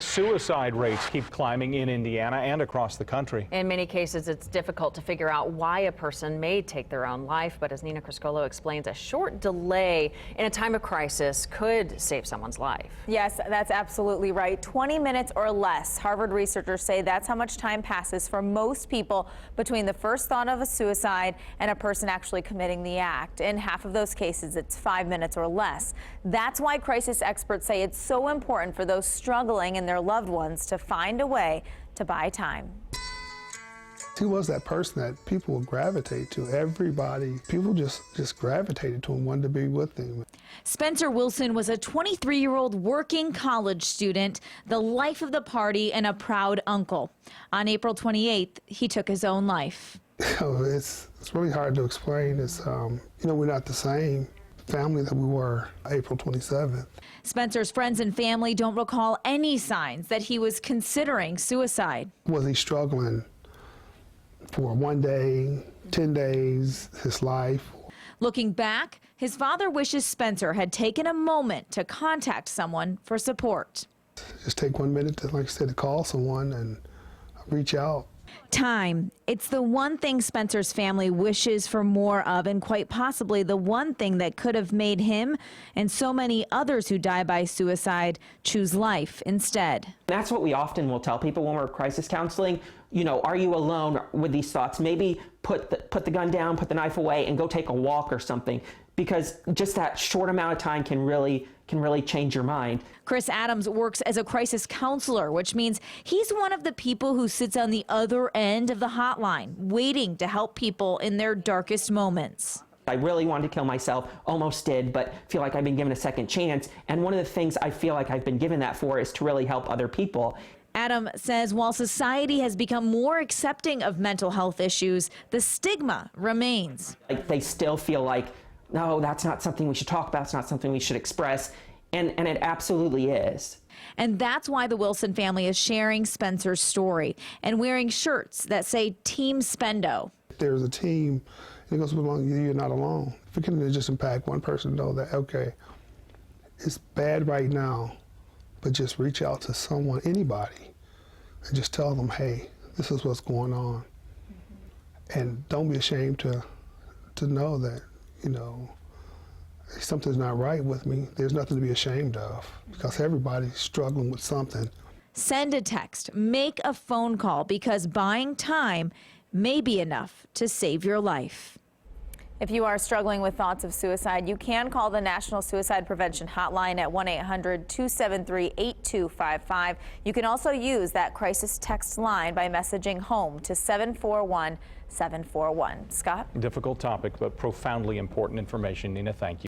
Suicide rates keep climbing in Indiana and across the country. In many cases, it's difficult to figure out why a person may take their own life, but as Nina Criscolo explains, a short delay in a time of crisis could save someone's life. Yes, that's absolutely right. 20 minutes or less. Harvard researchers say that's how much time passes for most people between the first thought of a suicide and a person actually committing the act. In half of those cases, it's 5 minutes or less. That's why crisis experts say it's so important for those struggling and their loved ones to find a way to buy time. He was that person that people would gravitate to. People just gravitated to him, wanted to be with him. Spencer Wilson was a 23-year-old working college student, the life of the party and a proud uncle. On April 28th, he took his own life. It's really hard to explain. It's, we're not the same family that we were April 27th. Spencer's friends and family don't recall any signs that he was considering suicide. Was he struggling for 1 day, 10 days, his life? Looking back, his father wishes Spencer had taken a moment to contact someone for support. Just take 1 minute to, like I said, to call someone and reach out. Time. It's the one thing Spencer's family wishes for more of, and quite possibly the one thing that could have made him and so many others who die by suicide choose life instead. That's what we often will tell people when we're crisis counseling. Are you alone with these thoughts? Maybe put the gun down, put the knife away, and go take a walk or something, because just that short amount of time can really change your mind. Chris Adams works as a crisis counselor, which means he's one of the people who sits on the other end of the hotline, waiting to help people in their darkest moments. I really wanted to kill myself, almost did, but feel like I've been given a second chance. And one of the things I feel like I've been given that for is to really help other people. Adam says while society has become more accepting of mental health issues, the stigma remains. They still feel like, no, that's not something we should talk about, it's not something we should express, and it absolutely is. And that's why the Wilson family is sharing Spencer's story and wearing shirts that say Team Spendo. There's a team, it goes along, you're not alone. If it can just impact one person, know that, okay, it's bad right now, but just reach out to someone, anybody, and just tell them, hey, this is what's going on. And don't be ashamed to know that, something's not right with me. There's nothing to be ashamed of, because everybody's struggling with something. Send a text, make a phone call, because buying time may be enough to save your life. If you are struggling with thoughts of suicide, you can call the National Suicide Prevention Hotline at 1-800-273-8255. You can also use that crisis text line by messaging HOME to 741-741. Scott? Difficult topic, but profoundly important information. Nina, thank you.